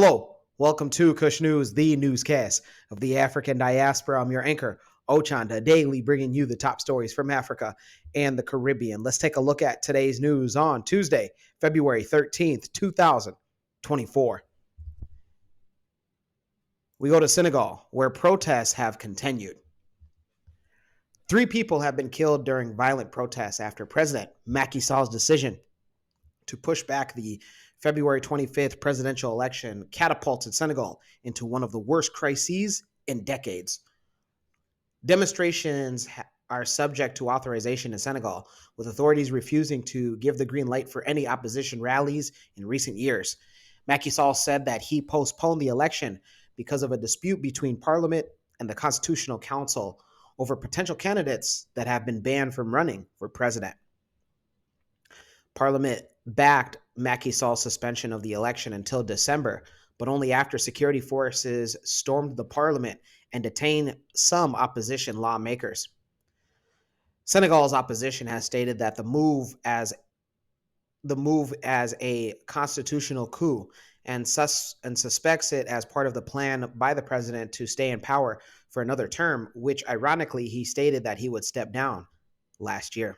Hello, welcome to Kush News, the newscast of the African diaspora. I'm your anchor, Ochanda, daily bringing you the top stories from Africa and the Caribbean. Let's take a look at today's news on Tuesday, February 13th, 2024. We go to Senegal, where protests have continued. 3 people have been killed during violent protests after President Macky Sall's decision to push back the February 25th presidential election catapulted Senegal into one of the worst crises in decades. Demonstrations are subject to authorization in Senegal, with authorities refusing to give the green light for any opposition rallies in recent years. Macky Sall said that he postponed the election because of a dispute between Parliament and the Constitutional Council over potential candidates that have been banned from running for president. Parliament backed Macky Sall's suspension of the election until December, but only after security forces stormed the parliament and detained some opposition lawmakers. Senegal's opposition has stated that the move as a constitutional coup and suspects it as part of the plan by the president to stay in power for another term, which ironically he stated that he would step down last year.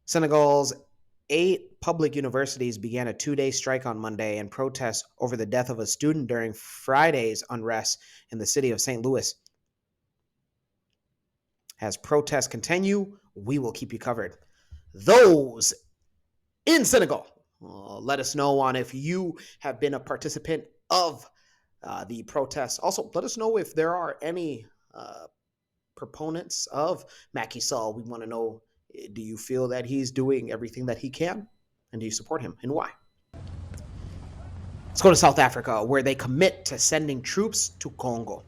Senegal's 8 public universities began a 2-day strike on Monday in protest over the death of a student during Friday's unrest in the city of St. Louis. As protests continue, we will keep you covered. Those in Senegal, let us know on if you have been a participant of the protests. Also, let us know if there are any proponents of Macky Sall. We want to know, do you feel that he's doing everything that he can? And do you support him, and why? Let's go to South Africa, where they commit to sending troops to Congo.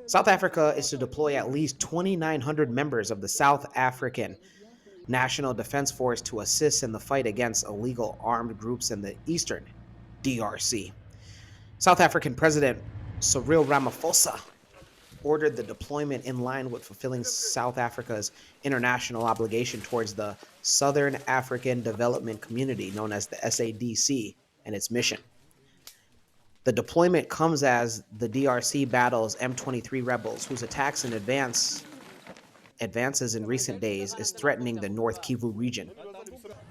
South Africa is to deploy at least 2,900 members of the South African National Defense Force to assist in the fight against illegal armed groups in the eastern DRC. South African President Cyril Ramaphosa ordered the deployment in line with fulfilling South Africa's international obligation towards the Southern African Development Community, known as the SADC, and its mission. The deployment comes as the DRC battles M23 rebels, whose attacks and advances in recent days is threatening the North Kivu region.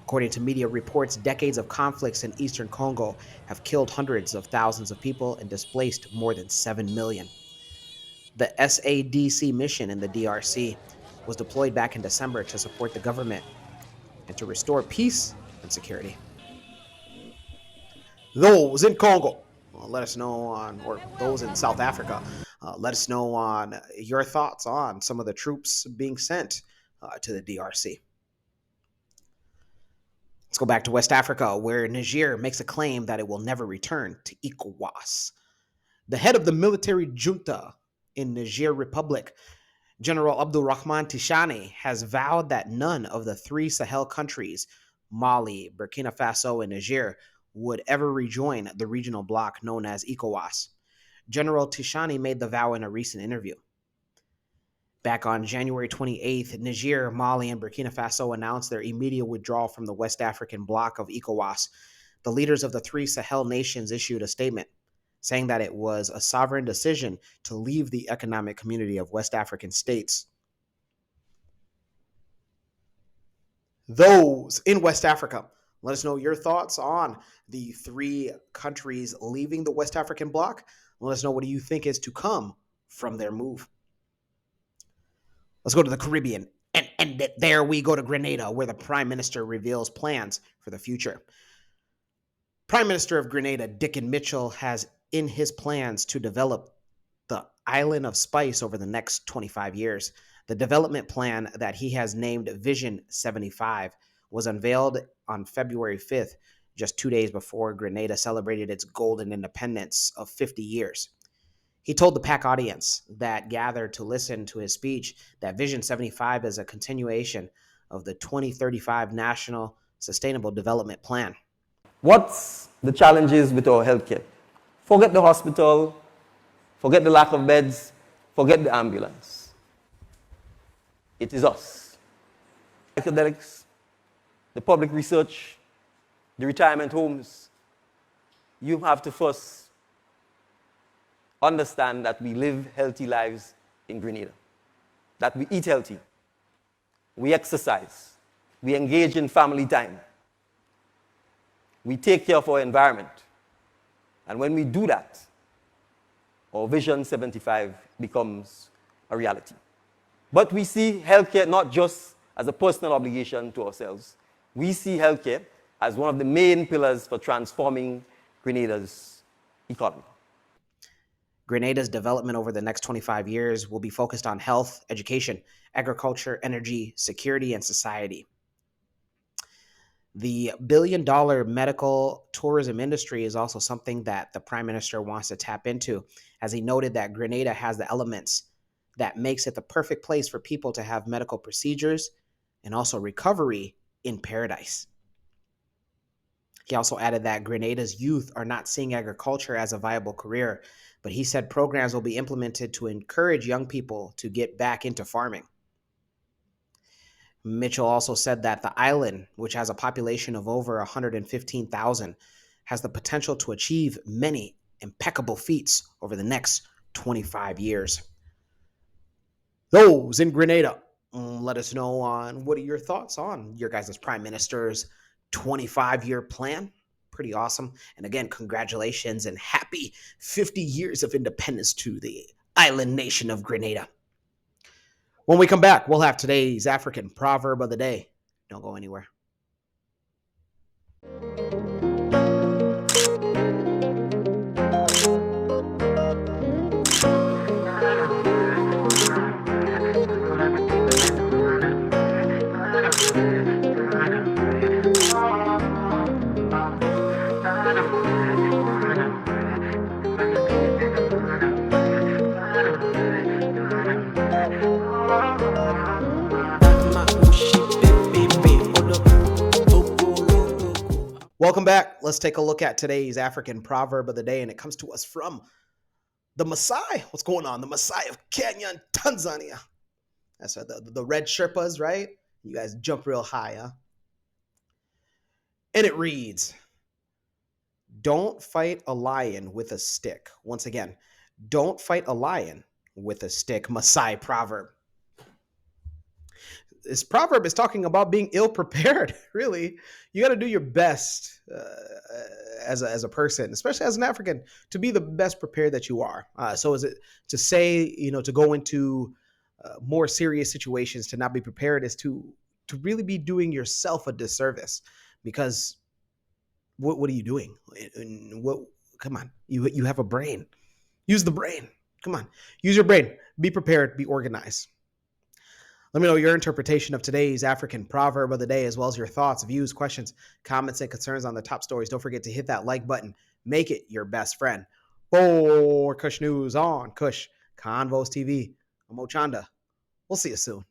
According to media reports, decades of conflicts in eastern Congo have killed hundreds of thousands of people and displaced more than 7 million. The SADC mission in the DRC was deployed back in December to support the government and to restore peace and security. Those in Congo, let us know on, or those in South Africa, let us know on your thoughts on some of the troops being sent to the DRC. Let's go back to West Africa, where Niger makes a claim that it will never return to ECOWAS. The head of the military junta in Niger Republic, General Abdulrahman Tishani, has vowed that none of the 3 Sahel countries, Mali, Burkina Faso, and Niger, would ever rejoin the regional bloc known as ECOWAS. General Tishani made the vow in a recent interview. Back on January 28th, Niger, Mali, and Burkina Faso announced their immediate withdrawal from the West African bloc of ECOWAS. The leaders of the 3 Sahel nations issued a statement saying that it was a sovereign decision to leave the economic community of West African states. Those in West Africa, let us know your thoughts on the 3 countries leaving the West African bloc. Let us know, what do you think is to come from their move? Let's go to the Caribbean. And there we go to Grenada, where the Prime Minister reveals plans for the future. Prime Minister of Grenada, Dickon Mitchell, has in his plans to develop the island of spice over the next 25 years. The development plan that he has named Vision 75 was unveiled on February 5th, just 2 days before Grenada celebrated its golden independence of 50 years. He told the PAC audience that gathered to listen to his speech that Vision 75 is a continuation of the 2035 National Sustainable Development Plan. What's the challenges with our healthcare? Forget the hospital, forget the lack of beds, forget the ambulance. It is us. Academics, the public research, the retirement homes, you have to first understand that we live healthy lives in Grenada, that we eat healthy, we exercise, we engage in family time, we take care of our environment. And when we do that, our Vision 75 becomes a reality. But we see healthcare not just as a personal obligation to ourselves. We see healthcare as one of the main pillars for transforming Grenada's economy. Grenada's development over the next 25 years will be focused on health, education, agriculture, energy, security, and society. The billion-dollar medical tourism industry is also something that the Prime Minister wants to tap into, as he noted that Grenada has the elements that makes it the perfect place for people to have medical procedures and also recovery in paradise. He also added that Grenada's youth are not seeing agriculture as a viable career, but he said programs will be implemented to encourage young people to get back into farming. Mitchell also said that the island, which has a population of over 115,000, has the potential to achieve many impeccable feats over the next 25 years. Those in Grenada, let us know on what are your thoughts on your guys' Prime Minister's 25-year plan. Pretty awesome. And again, congratulations and happy 50 years of independence to the island nation of Grenada. When we come back, we'll have today's African proverb of the day. Don't go anywhere. Welcome back. Let's take a look at today's African proverb of the day, and it comes to us from the Maasai. What's going on? The Maasai of Kenya and Tanzania. That's right, the red Sherpas, right? You guys jump real high, huh? And it reads, don't fight a lion with a stick. Once again, don't fight a lion with a stick. Maasai proverb. This proverb is talking about being ill prepared. Really, you got to do your best as a person, especially as an African, to be the best prepared that you are. So is it to say, to go into more serious situations, to not be prepared, is to really be doing yourself a disservice, because what are you doing? Come on, you have a brain. Use the brain. Come on, use your brain. Be prepared. Be organized. Let me know your interpretation of today's African proverb of the day, as well as your thoughts, views, questions, comments, and concerns on the top stories. Don't forget to hit that like button. Make it your best friend. For Kush News on Kush Convos TV, I'm Ochanda. We'll see you soon.